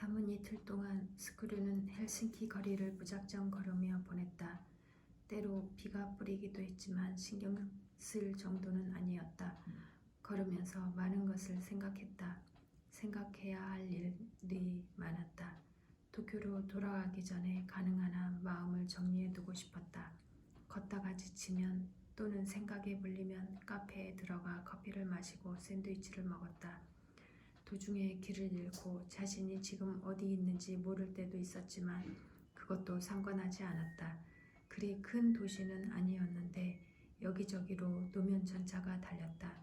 남은 이틀 동안 스크류는 헬싱키 거리를 무작정 걸으며 보냈다. 때로 비가 뿌리기도 했지만 신경 쓸 정도는 아니었다. 걸으면서 많은 것을 생각했다. 생각해야 할 일이 많았다. 도쿄로 돌아가기 전에 가능한 한 마음을 정리해두고 싶었다. 걷다가 지치면 또는 생각에 물리면 카페에 들어가 커피를 마시고 샌드위치를 먹었다. 도중에 길을 잃고 자신이 지금 어디 있는지 모를 때도 있었지만 그것도 상관하지 않았다. 그리 큰 도시는 아니었는데 여기저기로 노면 전차가 달렸다.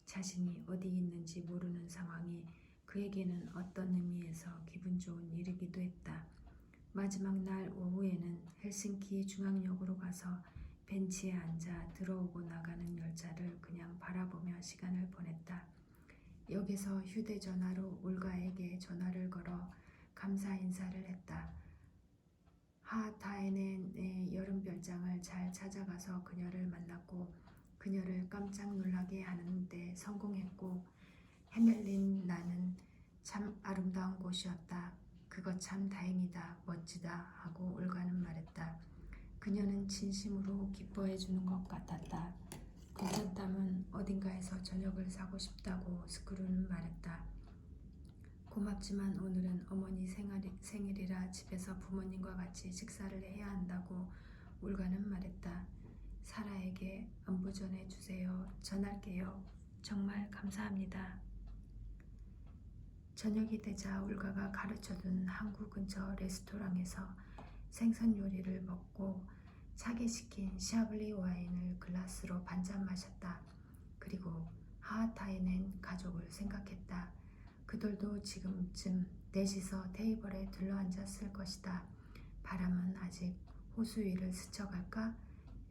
자신이 어디 있는지 모르는 상황이 그에게는 어떤 의미에서 기분 좋은 일이기도 했다. 마지막 날 오후에는 헬싱키 중앙역으로 가서 벤치에 앉아 들어오고 나가는 열차를 그냥 바라보며 시간을 보냈다. 역에서 휴대전화로 올가에게 전화를 걸어 감사 인사를 했다. 하타에넨의 여름별장을 잘 찾아가서 그녀를 만났고 그녀를 깜짝 놀라게 하는데 성공했고 헤멜린 나는 참 아름다운 곳이었다. 그거 참 다행이다. 멋지다. 하고 올가는 말했다. 그녀는 진심으로 기뻐해 주는 것 같았다. 괜찮다면 어딘가에서 저녁을 사고 싶다고 스크루는 말했다. 고맙지만 오늘은 어머니 생일이라 집에서 부모님과 같이 식사를 해야 한다고 올가는 말했다. 사라에게 안부 전해주세요. 전할게요. 정말 감사합니다. 저녁이 되자 올가가 가르쳐준 한국 근처 레스토랑에서 생선 요리를 먹고 차게 시킨 샤블리 와인을 글라스로 반잔 마셨다. 그리고 하하타에넨 가족을 생각했다. 그들도 지금쯤 넷이서 테이블에 둘러앉았을 것이다. 바람은 아직 호수 위를 스쳐갈까?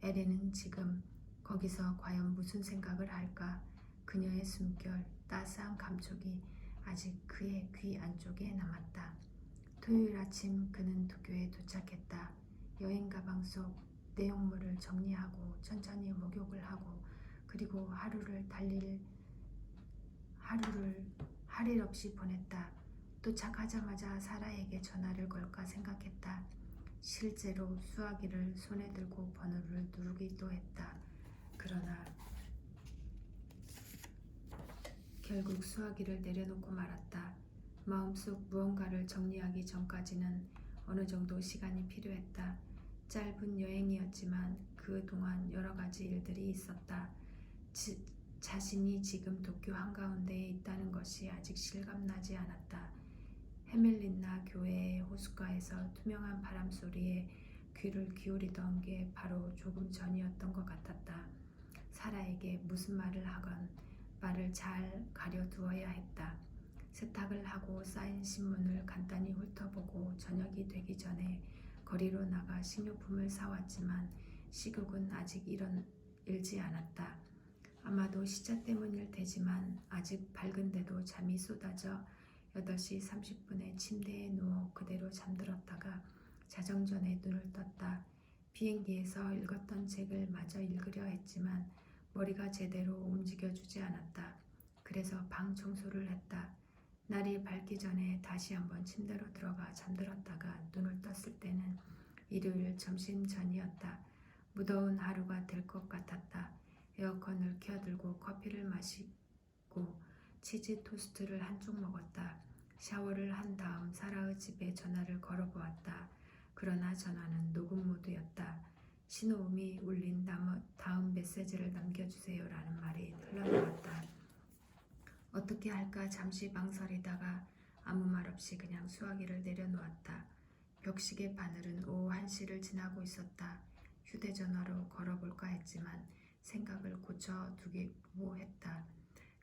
에렌은 지금 거기서 과연 무슨 생각을 할까? 그녀의 숨결, 따스한 감촉이 아직 그의 귀 안쪽에 남았다. 토요일 아침 그는 도쿄에 도착했다. 여행 가방 속 내용물을 정리하고 천천히 목욕을 하고 그리고 하루를 할 일 없이 보냈다. 도착하자마자 사라에게 전화를 걸까 생각했다. 실제로 수화기를 손에 들고 번호를 누르기도 했다. 그러나 결국 수화기를 내려놓고 말았다. 마음속 무언가를 정리하기 전까지는 어느 정도 시간이 필요했다. 짧은 여행이었지만 그 동안 여러 가지 일들이 있었다. 자신이 지금 도쿄 한가운데에 있다는 것이 아직 실감나지 않았다. 헤멜린나 교회의 호숫가에서 투명한 바람 소리에 귀를 기울이던 게 바로 조금 전이었던 것 같았다. 사라에게 무슨 말을 하건 말을 잘 가려두어야 했다. 세탁을 하고 쌓인 신문을 간단히 훑어보고 저녁이 되기 전에 거리로 나가 식료품을 사왔지만 식욕은 아직 일지 않았다. 아마도 시차 때문일 테지만 아직 밝은데도 잠이 쏟아져 8시 30분에 침대에 누워 그대로 잠들었다가 자정 전에 눈을 떴다. 비행기에서 읽었던 책을 마저 읽으려 했지만 머리가 제대로 움직여주지 않았다. 그래서 방 청소를 했다. 날이 밝기 전에 다시 한번 침대로 들어가 잠들었다가 눈을 떴을 때는 일요일 점심 전이었다. 무더운 하루가 될 것 같았다. 에어컨을 켜들고 커피를 마시고 치즈 토스트를 한쪽 먹었다. 샤워를 한 다음 사라의 집에 전화를 걸어보았다. 그러나 전화는 녹음 모드였다. 신호음이 울린 다음 메시지를 남겨주세요 라는 말이 흘러나왔다. 어떻게 할까 잠시 망설이다가 아무 말 없이 그냥 수화기를 내려놓았다. 벽시계 바늘은 오후 1시를 지나고 있었다. 휴대전화로 걸어볼까 했지만 생각을 고쳐두기로 했다.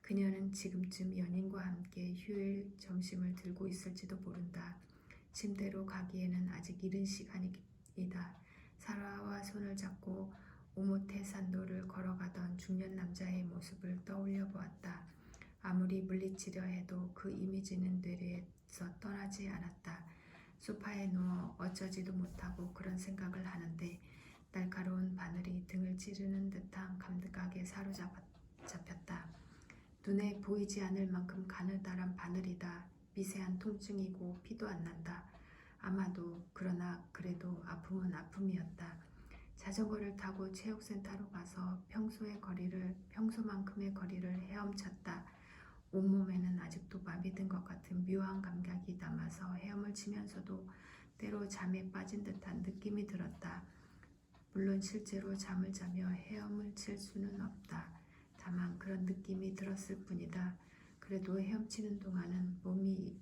그녀는 지금쯤 연인과 함께 휴일 점심을 들고 있을지도 모른다. 침대로 가기에는 아직 이른 시간이다. 사라와 손을 잡고 오모테산도를 걸어가던 중년 남자의 모습을 떠올려 보았다. 아무리 물리치려 해도 그 이미지는 뇌리에서 떠나지 않았다. 소파에 누워 어쩌지도 못하고 그런 생각을 하는데 날카로운 바늘이 등을 찌르는 듯한 감각에 사로잡혔다. 눈에 보이지 않을 만큼 가느다란 바늘이다. 미세한 통증이고 피도 안 난다. 아마도 그러나 그래도 아픔은 아픔이었다. 자전거를 타고 체육센터로 가서 평소만큼의 거리를 헤엄쳤다. 온몸에는 아직도 마비된 것 같은 묘한 감각이 남아서 헤엄을 치면서도 때로 잠에 빠진 듯한 느낌이 들었다. 물론 실제로 잠을 자며 헤엄을 칠 수는 없다. 다만 그런 느낌이 들었을 뿐이다. 그래도 헤엄치는 동안은 몸이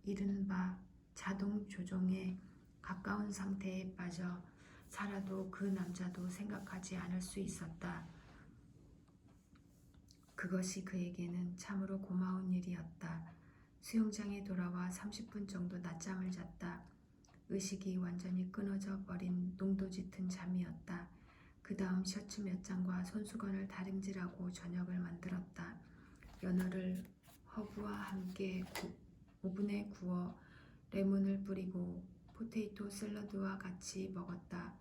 이른바 자동 조종에 가까운 상태에 빠져 살아도 그 남자도 생각하지 않을 수 있었다. 그것이 그에게는 참으로 고마운 일이었다. 수영장에 돌아와 30분 정도 낮잠을 잤다. 의식이 완전히 끊어져 버린 농도 짙은 잠이었다. 그 다음 셔츠 몇 장과 손수건을 다림질하고 저녁을 만들었다. 연어를 허브와 함께 오븐에 구워 레몬을 뿌리고 포테이토 샐러드와 같이 먹었다.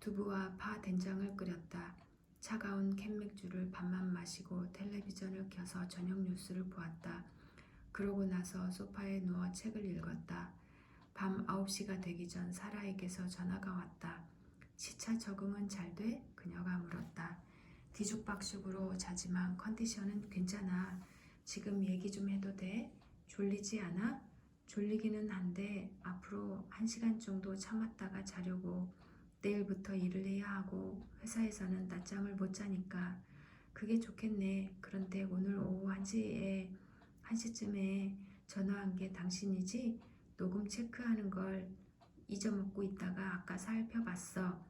두부와 파 된장을 끓였다. 차가운 캔맥주를 반만 마시고 텔레비전을 켜서 저녁 뉴스를 보았다. 그러고 나서 소파에 누워 책을 읽었다. 밤 9시가 되기 전 사라에게서 전화가 왔다. 시차 적응은 잘 돼? 그녀가 물었다. 뒤죽박죽으로 자지만 컨디션은 괜찮아. 지금 얘기 좀 해도 돼? 졸리지 않아? 졸리기는 한데 앞으로 1시간 정도 참았다가 자려고. 내일부터 일을 해야 하고 회사에서는 낮잠을 못 자니까. 그게 좋겠네. 그런데 오늘 오후 1시쯤에 전화한 게 당신이지? 녹음 체크하는 걸 잊어먹고 있다가 아까 살펴봤어.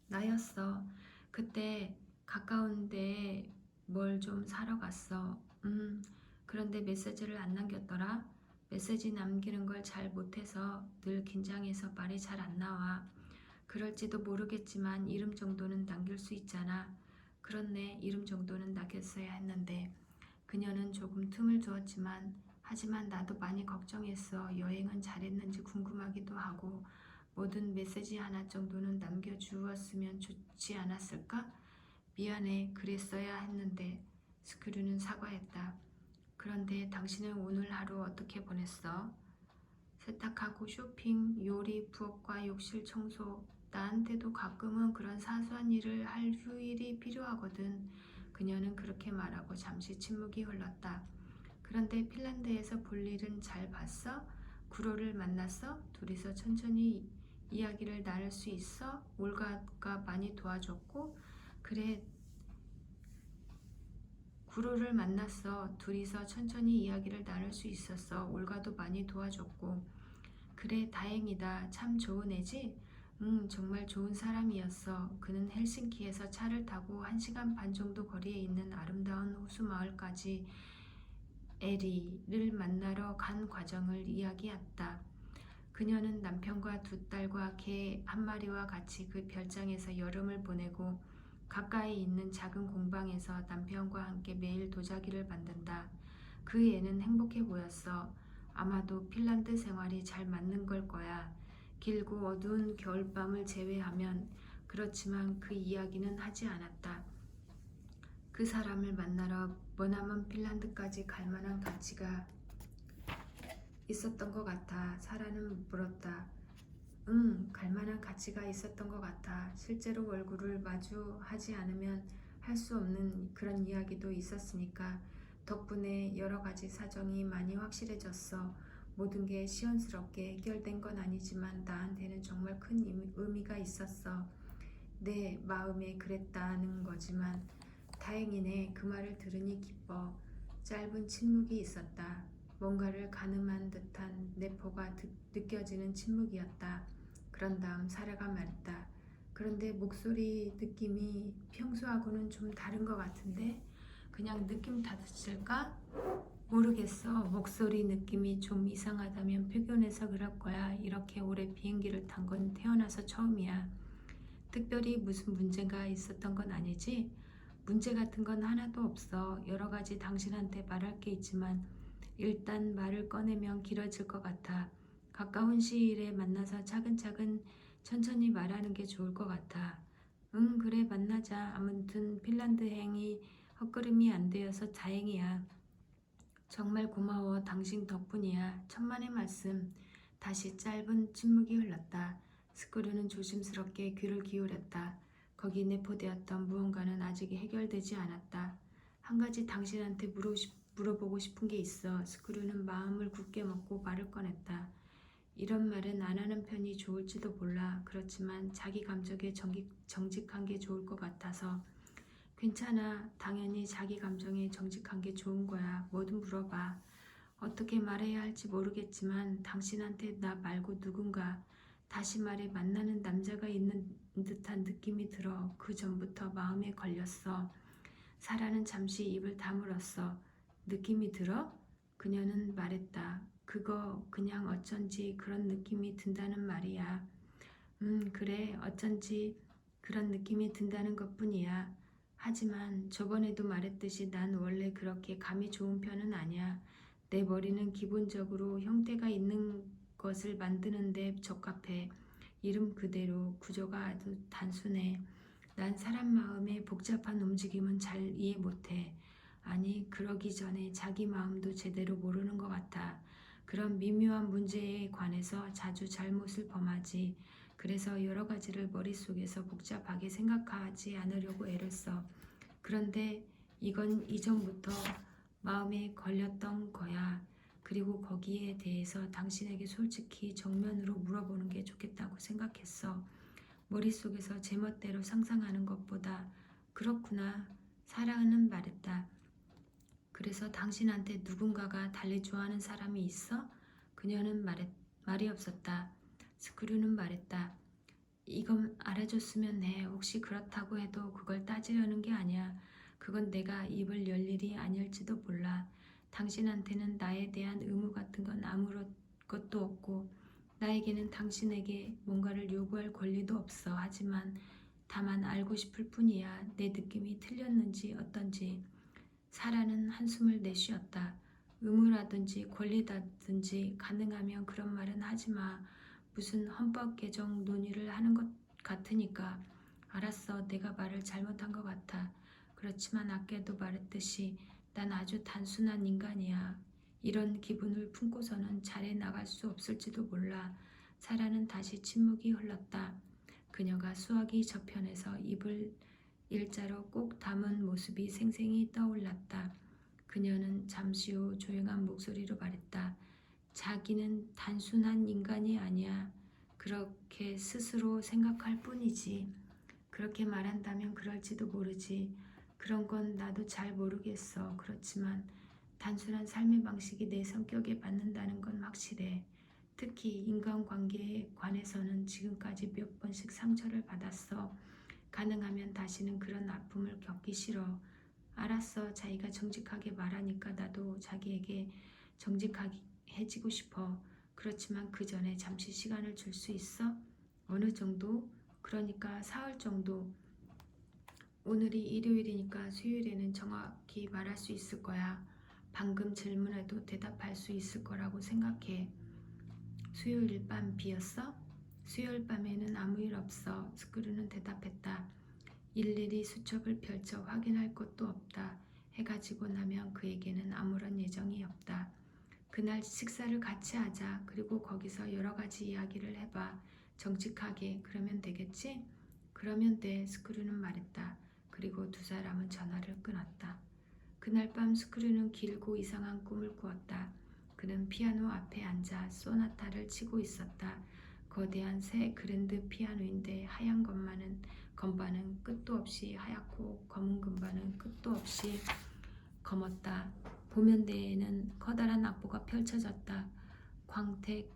나였어. 그때 가까운데 뭘 좀 사러 갔어. 그런데 메시지를 안 남겼더라. 메시지 남기는 걸 잘 못해서 늘 긴장해서 말이 잘 안 나와. 그럴지도 모르겠지만 이름 정도는 남길 수 있잖아. 그렇네. 이름 정도는 남겼어야 했는데. 그녀는 조금 틈을 주었지만 하지만 나도 많이 걱정했어. 여행은 잘했는지 궁금하기도 하고 뭐든 메시지 하나 정도는 남겨주었으면 좋지 않았을까? 미안해. 그랬어야 했는데. 스크류는 사과했다. 그런데 당신은 오늘 하루 어떻게 보냈어? 세탁하고 쇼핑, 요리, 부엌과 욕실 청소. 나한테도 가끔은 그런 사소한 일을 할 휴일이 필요하거든. 그녀는 그렇게 말하고 잠시 침묵이 흘렀다. 그런데 핀란드에서 볼 일은 잘 봤어? 구로를 만났어? 둘이서 천천히 이야기를 나눌 수 있어? 올가가 많이 도와줬고? 그래, 구로를 만났어. 둘이서 천천히 이야기를 나눌 수 있었어. 올가도 많이 도와줬고. 그래, 다행이다. 참 좋은 애지? 정말 좋은 사람이었어. 그는 헬싱키에서 차를 타고 1시간 반 정도 거리에 있는 아름다운 호수 마을까지 에리를 만나러 간 과정을 이야기했다. 그녀는 남편과 2딸과 개 1마리와 같이 그 별장에서 여름을 보내고 가까이 있는 작은 공방에서 남편과 함께 매일 도자기를 만든다. 그 애는 행복해 보였어. 아마도 핀란드 생활이 잘 맞는 걸 거야. 길고 어두운 겨울밤을 제외하면. 그렇지만 그 이야기는 하지 않았다. 그 사람을 만나러 머나먼 핀란드까지 갈 만한 가치가 있었던 것 같아. 사라는 물었다. 갈 만한 가치가 있었던 것 같아. 실제로 얼굴을 마주하지 않으면 할 수 없는 그런 이야기도 있었으니까. 덕분에 여러 가지 사정이 많이 확실해졌어. 모든 게 시원스럽게 해결된 건 아니지만 나한테는 정말 큰 의미가 있었어. 내 마음에 그랬다는 거지만. 다행이네. 그 말을 들으니 기뻐. 짧은 침묵이 있었다. 뭔가를 가늠한 듯한 내포가 느껴지는 침묵이었다. 그런 다음 사라가 말했다. 그런데 목소리 느낌이 평소하고는 좀 다른 것 같은데? 그냥 느낌 탓일까? 모르겠어. 목소리 느낌이 좀 이상하다면 표현해서 그럴 거야. 이렇게 오래 비행기를 탄 건 태어나서 처음이야. 특별히 무슨 문제가 있었던 건 아니지? 문제 같은 건 하나도 없어. 여러 가지 당신한테 말할 게 있지만 일단 말을 꺼내면 길어질 것 같아. 가까운 시일에 만나서 차근차근 천천히 말하는 게 좋을 것 같아. 그래, 만나자. 아무튼 핀란드행이 헛걸음이 안 되어서 다행이야. 정말 고마워. 당신 덕분이야. 천만의 말씀. 다시 짧은 침묵이 흘렀다. 스크류는 조심스럽게 귀를 기울였다. 거기 내포되었던 무언가는 아직 해결되지 않았다. 한 가지 당신한테 물어보고 싶은 게 있어. 스크류는 마음을 굳게 먹고 말을 꺼냈다. 이런 말은 안 하는 편이 좋을지도 몰라. 그렇지만 자기 감정에 정직한 게 좋을 것 같아서. 괜찮아. 당연히 자기 감정에 정직한 게 좋은 거야. 뭐든 물어봐. 어떻게 말해야 할지 모르겠지만 당신한테 나 말고 누군가, 다시 말해 만나는 남자가 있는 듯한 느낌이 들어. 그 전부터 마음에 걸렸어. 사라는 잠시 입을 다물었어. 느낌이 들어? 그녀는 말했다. 그거 그냥 어쩐지 그런 느낌이 든다는 말이야. 그래. 어쩐지 그런 느낌이 든다는 것뿐이야. 하지만 저번에도 말했듯이 난 원래 그렇게 감이 좋은 편은 아니야. 내 머리는 기본적으로 형태가 있는 것을 만드는 데 적합해. 이름 그대로 구조가 아주 단순해. 난 사람 마음의 복잡한 움직임은 잘 이해 못해. 아니, 그러기 전에 자기 마음도 제대로 모르는 것 같아. 그런 미묘한 문제에 관해서 자주 잘못을 범하지. 그래서 여러 가지를 머릿속에서 복잡하게 생각하지 않으려고 애를 써. 그런데 이건 이전부터 마음에 걸렸던 거야. 그리고 거기에 대해서 당신에게 솔직히 정면으로 물어보는 게 좋겠다고 생각했어. 머릿속에서 제멋대로 상상하는 것보다. 그렇구나. 사랑은 말했다. 그래서 당신한테 누군가가 달리 좋아하는 사람이 있어? 그녀는 말이 없었다. 스크류는 말했다. 이건 알아줬으면 해. 혹시 그렇다고 해도 그걸 따지려는 게 아니야. 그건 내가 입을 열 일이 아닐지도 몰라. 당신한테는 나에 대한 의무 같은 건 아무것도 없고 나에게는 당신에게 뭔가를 요구할 권리도 없어. 하지만 다만 알고 싶을 뿐이야. 내 느낌이 틀렸는지 어떤지. 사라는 한숨을 내쉬었다. 의무라든지 권리라든지 가능하면 그런 말은 하지 마. 무슨 헌법 개정 논의를 하는 것 같으니까. 알았어. 내가 말을 잘못한 것 같아. 그렇지만 아까도 말했듯이 난 아주 단순한 인간이야. 이런 기분을 품고서는 잘해 나갈 수 없을지도 몰라. 사라는 다시 침묵이 흘렀다. 그녀가 수화기 저편에서 입을 일자로 꼭 담은 모습이 생생히 떠올랐다. 그녀는 잠시 후 조용한 목소리로 말했다. 자기는 단순한 인간이 아니야. 그렇게 스스로 생각할 뿐이지. 그렇게 말한다면 그럴지도 모르지. 그런 건 나도 잘 모르겠어. 그렇지만 단순한 삶의 방식이 내 성격에 맞는다는 건 확실해. 특히 인간관계에 관해서는 지금까지 몇 번씩 상처를 받았어. 가능하면 다시는 그런 아픔을 겪기 싫어. 알았어. 자기가 정직하게 말하니까 나도 자기에게 정직해지고 싶어. 그렇지만 그 전에 잠시 시간을 줄 수 있어? 어느 정도? 그러니까 사흘 정도. 오늘이 일요일이니까 수요일에는 정확히 말할 수 있을 거야. 방금 질문에도 대답할 수 있을 거라고 생각해. 수요일 밤 비었어? 수요일 밤에는 아무 일 없어. 스크류는 대답했다. 일일이 수첩을 펼쳐 확인할 것도 없다. 해가 지고 나면 그에게는 아무런 예정이 없다. 그날 식사를 같이 하자. 그리고 거기서 여러 가지 이야기를 해봐. 정직하게. 그러면 되겠지? 그러면 돼. 스크류는 말했다. 그리고 두 사람은 전화를 끊었다. 그날 밤 스크류는 길고 이상한 꿈을 꾸었다. 그는 피아노 앞에 앉아 소나타를 치고 있었다. 거대한 새 그랜드 피아노인데 하얀 건반은 끝도 없이 하얗고 검은 건반은 끝도 없이 검었다. 보면대에는 커다란 악보가 펼쳐졌다. 광택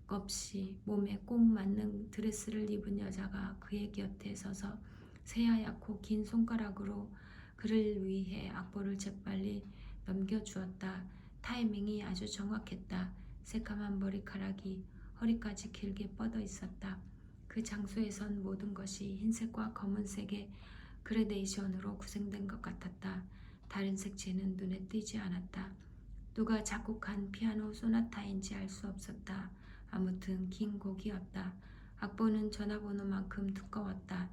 없이 몸에 꼭 맞는 드레스를 입은 여자가 그의 곁에 서서 새하얗고 긴 손가락으로 그를 위해 악보를 재빨리 넘겨주었다. 타이밍이 아주 정확했다. 새까만 머리카락이 허리까지 길게 뻗어 있었다. 그 장소에선 모든 것이 흰색과 검은색의 그레데이션으로 구성된 것 같았다. 다른 색채는 눈에 띄지 않았다. 누가 작곡한 피아노 소나타인지 알 수 없었다. 아무튼 긴 곡이었다. 악보는 전화번호만큼 두꺼웠다.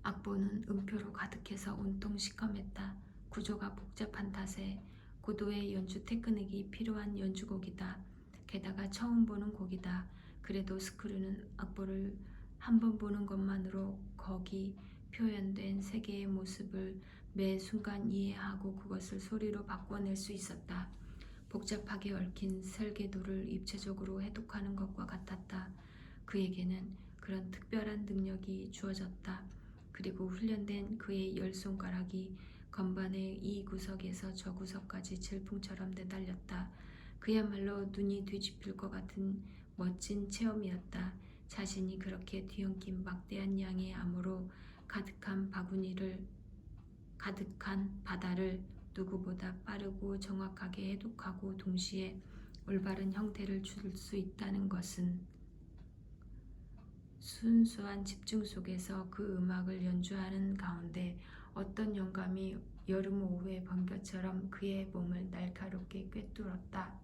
악보는 음표로 가득해서 온통 시커맸다. 구조가 복잡한 탓에 고도의 연주 테크닉이 필요한 연주곡이다. 게다가 처음 보는 곡이다. 그래도 스크류는 악보를 한 번 보는 것만으로 거기 표현된 세계의 모습을 매 순간 이해하고 그것을 소리로 바꿔낼 수 있었다. 복잡하게 얽힌 설계도를 입체적으로 해독하는 것과 같았다. 그에게는 그런 특별한 능력이 주어졌다. 그리고 훈련된 그의 10손가락이 건반의 이 구석에서 저 구석까지 질풍처럼 내달렸다. 그야말로 눈이 뒤집힐 것 같은 멋진 체험이었다. 자신이 그렇게 뒤엉킨 막대한 양의 암호로 가득한 바다를 누구보다 빠르고 정확하게 해독하고 동시에 올바른 형태를 줄 수 있다는 것은 순수한 집중 속에서 그 음악을 연주하는 가운데 어떤 영감이 여름 오후의 번개처럼 그의 몸을 날카롭게 꿰뚫었다.